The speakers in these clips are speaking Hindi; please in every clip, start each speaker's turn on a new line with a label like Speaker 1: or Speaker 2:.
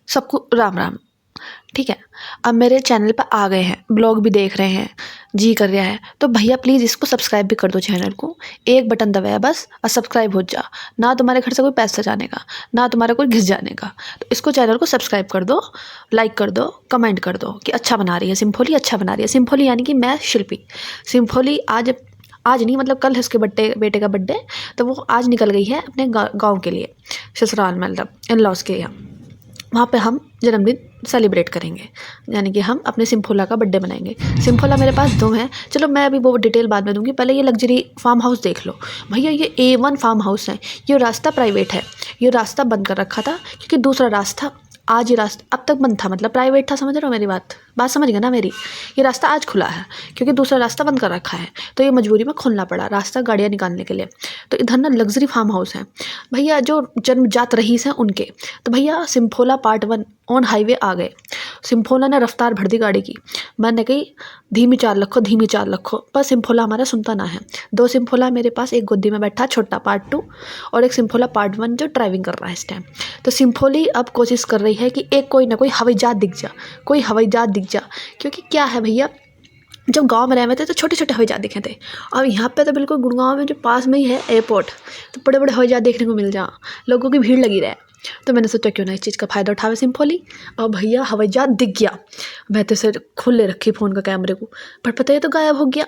Speaker 1: सबको राम राम। ठीक है, अब मेरे चैनल पर आ गए हैं, ब्लॉग भी देख रहे हैं, जी कर रहा है, तो भैया प्लीज़ इसको सब्सक्राइब भी कर दो चैनल को। एक बटन दबाया बस और सब्सक्राइब हो जा। ना तुम्हारे घर से कोई पैसा जाने का, ना तुम्हारा कोई घिस जाने का। तो इसको चैनल को सब्सक्राइब कर दो, लाइक कर दो, कमेंट कर दो कि अच्छा बना रही है सिम्फोली, अच्छा बना रही है सिम्फोली, यानी कि मैं शिल्पी। सिम्फोली आज आज नहीं, मतलब कल है उसके बेटे का बर्थडे, तो वो आज निकल गई है अपने गाँव के लिए, ससुराल, मतलब इन लॉज के यहाँ। वहाँ पे हम जन्मदिन सेलिब्रेट करेंगे, यानी कि हम अपने सिम्फोला का बर्थडे बनाएंगे। सिम्फोला मेरे पास 2 हैं, चलो मैं अभी वो डिटेल बाद में दूंगी, पहले ये लग्जरी फार्म हाउस देख लो भैया। ये A1 फार्म हाउस है। ये रास्ता प्राइवेट है, ये रास्ता बंद कर रखा था क्योंकि दूसरा रास्ता, आज ये रास्ता अब तक बंद था, मतलब प्राइवेट था, समझ रहे हो मेरी बात समझ गए ना मेरी। ये रास्ता आज खुला है क्योंकि दूसरा रास्ता बंद कर रखा है, तो ये मजबूरी में खोलना पड़ा रास्ता गाड़ियाँ निकालने के लिए। तो इधर ना लग्जरी फार्म हाउस है भैया, जो जन्मजात रईस हैं उनके। तो भैया सिम्फोला पार्ट 1 ऑन हाईवे आ गए। सिम्फोला ने रफ्तार भर दी गाड़ी की। मैंने कही धीमी चाल रखो, धीमी चाल रखो, पर सिम्फोला हमारा सुनता ना है। 2 सिम्फोला मेरे पास, एक गोदी में बैठा छोटा पार्ट 2, और एक सिम्फोला पार्ट 1 जो ड्राइविंग कर रहा है इस टाइम। तो सिम्फोली अब कोशिश कर रही है कि एक कोई ना कोई हवाई जहाज दिख जा, कोई हवाई जहाज दिख जा। क्योंकि क्या है भैया, जब गांव में रहे हुए थे तो छोटे छोटे हवाई जहाज दिखे थे, और यहाँ पे तो बिल्कुल गुड़गांव में जो पास में ही है एयरपोर्ट, तो बड़े बड़े हवाई जहाज देखने को मिल जा, लोगों की भीड़ लगी रहे। तो मैंने सोचा क्यों ना इस चीज़ का फ़ायदा उठावे सिम्फोली। और भैया हवाई जहाज दिख गया। मैं तो सिर खुले रखी फ़ोन का कैमरे को, पर पता है तो गायब हो गया।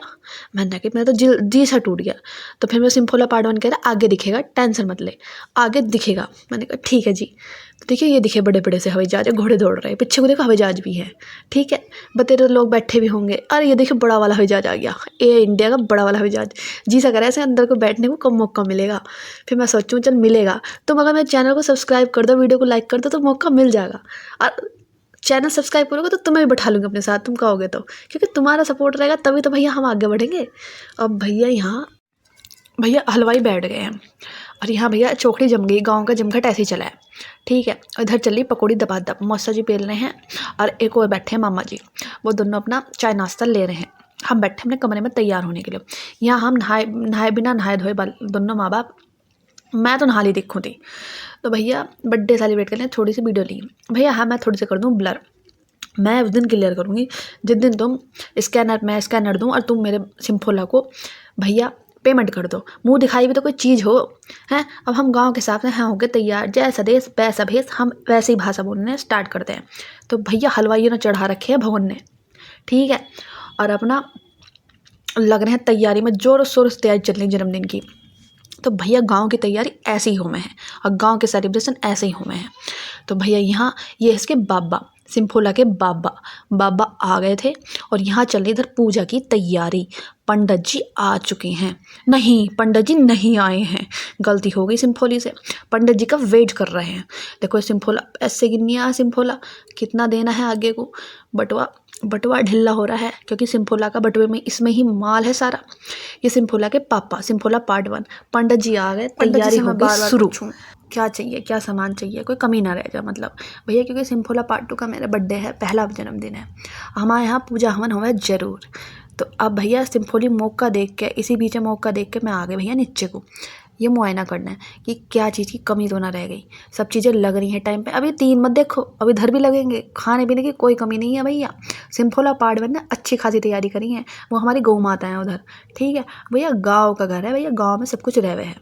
Speaker 1: मैंने कहा मैं तो जी सा टूट गया। तो फिर मैं सिम्फोला पार्ट 1 कह रहा आगे दिखेगा, टेंशन मत ले, आगे दिखेगा। मैंने कहा ठीक है जी। तो देखिए ये दिखे बड़े बड़े से हवाई जहाज, घोड़े दौड़ रहे हैं, पीछे को देखो हवाई जहाज भी है। ठीक है, बतेरे लोग बैठे भी होंगे। अरे ये देखिए बड़ा वाला हवाई जहाज आ गया, एयर इंडिया का बड़ा वाला हवाई जहाज। जी सा कह रहा है ऐसे अंदर को बैठने को कम मौका मिलेगा। फिर मैं सोचूं चल मिलेगा, तुम अगर मेरे चैनल को सब्सक्राइब कर दो, वीडियो को लाइक कर दो, तो मौका मिल जाएगा। और चैनल सब्सक्राइब करोगे तो तुम्हें भी बैठा लूँगी अपने साथ, तुम कहोगे तो, क्योंकि तुम्हारा सपोर्ट रहेगा तभी तो भैया हम आगे बढ़ेंगे। अब भैया यहाँ भैया हलवाई बैठ गए हैं, और यहाँ भैया चौकड़ी जम गई, गांव का जमघट ऐसे ही चला है। ठीक है, इधर चली पकौड़ी दबादब, मौसा जी पेल रहे हैं, और एक और बैठे हैं मामा जी, वो दोनों अपना चाय नाश्ता ले रहे हैं। हम बैठे अपने कमरे में तैयार होने के लिए। यहाँ हम नहाए बिना नहाए धोए दोनों माँ बाप, मैं तो नहा ली दिखूँ थी। तो भैया बर्थडे सेलिब्रेट करने थोड़ी सी वीडियो ली। भैया हाँ मैं थोड़ी सी कर दूँ ब्लर, मैं उस दिन क्लियर करूँगी जिस दिन तुम मैं स्कैनर दूँ और तुम मेरे सिम्फोला को भैया पेमेंट कर दो। मुंह दिखाई भी तो कोई चीज़ हो हैं। अब हम गांव के हिसाब से हाँ हो गए तैयार, जैसा देश वैसा भेस, हम वैसे ही भाषा बोलने स्टार्ट करते हैं। तो भैया हलवाइयों ने चढ़ा रखे हैं भवन ने। ठीक है, और अपना लग रहे हैं तैयारी में, जोर शोर से तैयारी चल रही है जन्मदिन की। तो भैया गांव की तैयारी ऐसे ही हो में है, और गांव के सेलिब्रेशन ऐसे ही हो में है। तो भैया यहाँ ये इसके बाबा, सिम्फोला के बाबा आ गए थे, और यहाँ चल रही इधर पूजा की तैयारी। पंडित जी आ चुके हैं, नहीं पंडित जी नहीं आए हैं, गलती हो गई सिम्फोली से, पंडित जी का वेट कर रहे हैं। देखो सिम्फोला ऐसे गिन नहीं आया, सिम्फोला कितना देना है आगे को, बटवा ढिल्ला हो रहा है, क्योंकि सिम्फोला का बटवे में इसमें ही माल है सारा। ये सिम्फोला के पापा, सिम्फोला पार्ट 1, पंडित जी आ गए, तैयारी हो गई शुरू। क्या चाहिए, क्या सामान चाहिए, कोई कमी ना रह जाए, मतलब भैया क्योंकि सिम्फोला पार्ट 2 का मेरा बर्थडे है, पहला जन्मदिन है, हमारे यहाँ पूजा हवन हुआ है ज़रूर। तो अब भैया सिम्फोली मौका देख के, इसी बीच मौका देख के मैं आ गई भैया नीचे को, ये मुआयना करना है कि क्या चीज़ की कमी तो ना रह गई। सब चीज़ें लग रही हैं टाइम पे, अभी 3 मत देखो, अभी इधर भी लगेंगे, खाने पीने की कोई कमी नहीं है भैया। सिम्फोला पार्ट 1 ने अच्छी खासी तैयारी करी है, वो हमारी गौ माता है उधर। ठीक है भैया, गाँव का घर है भैया, गाँव में सब कुछ रहवे है,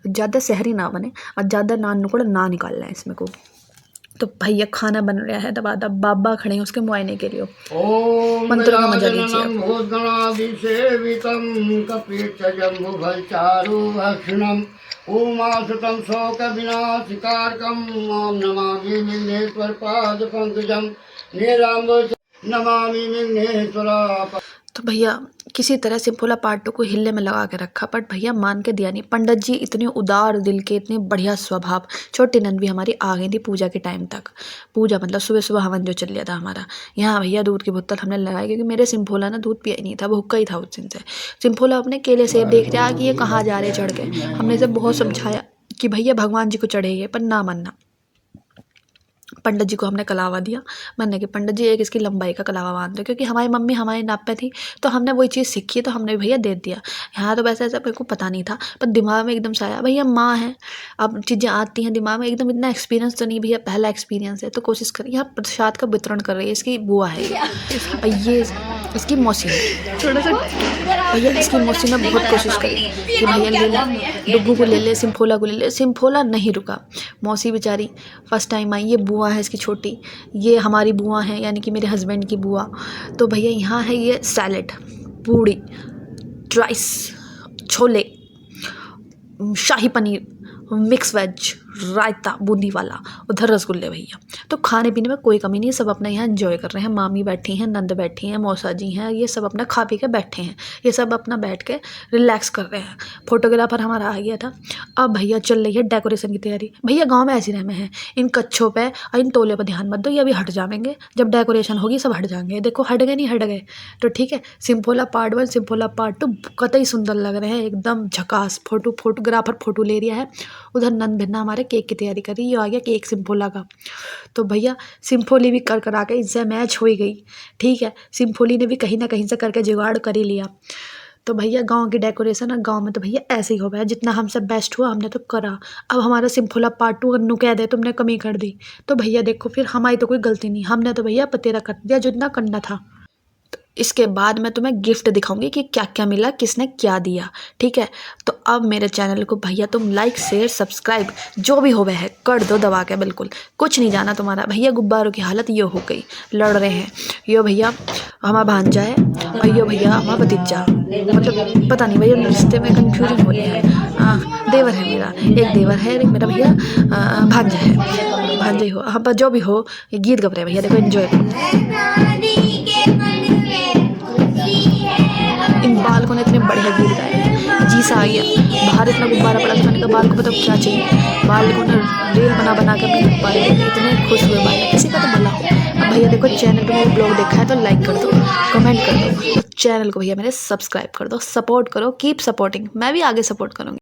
Speaker 1: ज़्यादा शहरी ना बने और ज़्यादा नान नुकड़ ना निकाल रहे हैं इसमें को। तो भैया खाना बन रहा है, दबा बाबा खड़े हैं उसके मुआयने के लिए। मंत्रों का मजा लीजिए।
Speaker 2: उमासुतं शोक विनाशिकारकं मां नमामि विघ्नेश्वर पाद पंकजं नीलांबर नमामि विघ्नेश्वरा।
Speaker 1: तो भैया किसी तरह सिम्फोला पार्ट 2 को हिलने में लगा के रखा, बट भैया मान के दिया नहीं। पंडित जी इतने उदार दिल के, इतने बढ़िया स्वभाव। छोटी नंद भी हमारी आ गई थी पूजा के टाइम तक। पूजा मतलब सुबह सुबह हवन जो चल रहा था हमारा यहाँ, भैया दूध की बोतल हमने लगाई, क्योंकि मेरे सिम्फोला ना दूध पिया ही नहीं था, भूखा ही था उस दिन से। सिम्फोला अपने केले सेब देख रहा कि ये कहाँ जा रहे चढ़ के। हमने इसे बहुत समझाया कि भैया भगवान जी को चढ़ेगा, पर ना मानना। पंडित जी को हमने कलावा दिया। मैंने कि पंडित जी एक इसकी लंबाई का कलावा बांध दो, क्योंकि हमारी मम्मी हमारे नाप पे थी तो हमने वही चीज़ सीखी है, तो हमने भैया दे दिया। यहाँ तो वैसे ऐसा मेरे को पता नहीं था, पर दिमाग में एकदम से आया भैया माँ है, अब चीज़ें आती हैं दिमाग में एकदम। इतना एक्सपीरियंस तो नहीं भैया, पहला एक्सपीरियंस है तो कोशिश करिए। यहाँ प्रसाद का वितरण कर रही है, इसकी बुआ है और ये इसकी मौसी है। थोड़ा सा भैया इसकी मौसी ने बहुत कोशिश करी कि भैया ले ले, डुग्गू को ले ले, सिम्फोला को ले ले, सिम्फोला नहीं रुका। मौसी बेचारी फर्स्ट टाइम आई। ये बुआ है इसकी छोटी, ये हमारी बुआ है यानी कि मेरे हस्बैंड की बुआ। तो भैया यहाँ है ये सैलेड, पूड़ी, राइस, छोले, शाही पनीर, मिक्स वेज, रायता बूंदी वाला, उधर रसगुल्ले भैया। तो खाने पीने में कोई कमी नहीं, सब अपना यहाँ एंजॉय कर रहे हैं। मामी बैठी हैं, नंद बैठी हैं, मौसा जी हैं, ये सब अपना खा पी के बैठे हैं। ये सब अपना बैठ के रिलैक्स कर रहे हैं। फोटोग्राफर हमारा आ गया था। अब भैया चल रही है डेकोरेशन की तैयारी। भैया गाँव में ऐसे रहे में हैं, इन कच्छों पे और इन तोले पर ध्यान मत दो, ये अभी हट जाएंगे। जब डेकोरेशन होगी सब हट जाएंगे। देखो हट गए, नहीं हट गए तो ठीक है। सिम्फोला पार्ट 1, सिम्फोला पार्ट 2 कतई सुंदर लग रहे हैं, एकदम झकास। फोटोग्राफर फोटो ले रहा है। उधर नंद भिन्ना हमारे केक की तैयारी कर रही है। ये आ गया केक सिम्फोला का। तो भैया सिम्फोली भी कर आके इससे मैच हो ही गई। ठीक है, सिम्फोली ने भी कहीं ना कहीं से करके जुगाड़ कर ही लिया। तो भैया गांव की डेकोरेशन, और गांव में तो भैया ऐसे ही हो गया। जितना हमसे बेस्ट हुआ हमने तो करा। अब हमारा सिम्फोला पार्ट 2 अन्नू कह दे तुमने कमी कर दी, तो भैया देखो फिर हमारी तो कोई गलती नहीं, हमने तो भैया पतेरा कर दिया जितना करना था। इसके बाद मैं तुम्हें गिफ्ट दिखाऊंगी कि क्या क्या मिला, किसने क्या दिया। ठीक है, तो अब मेरे चैनल को भैया तुम लाइक शेयर सब्सक्राइब जो भी हो वह है कर दो दबा के। बिल्कुल कुछ नहीं जाना तुम्हारा। भैया गुब्बारों की हालत ये हो गई, लड़ रहे हैं। यो भैया हमारा भांजा है और यो भैया हमारा भतीजा, मतलब पता नहीं भैया रिश्ते में कन्फ्यूजन हो रही है। देवर है मेरा, एक देवर है, एक मेरा भैया भांजा है। भांजा ही हो, हाँ पर जो भी हो ये गीत गब रहे भैया, देखो एंजॉय करो। इन बालकों ने इतने बढ़िया गीत गाए हैं, जी सा आ गया। बाहर इतना गुब्बारा पड़ा था, मैंने कहा बाल को पता क्या चाहिए। बालकों ने रील बना के अपने गुब्बारे इतने खुश हुए बाल, किसी का तो भला हो। अब भैया देखो चैनल पे मेरे ब्लॉग देखा है तो लाइक कर दो, कमेंट कर दो, तो चैनल को भैया मेरे सब्सक्राइब कर दो, सपोर्ट करो, कीप सपोर्टिंग। मैं भी आगे सपोर्ट करूँगी।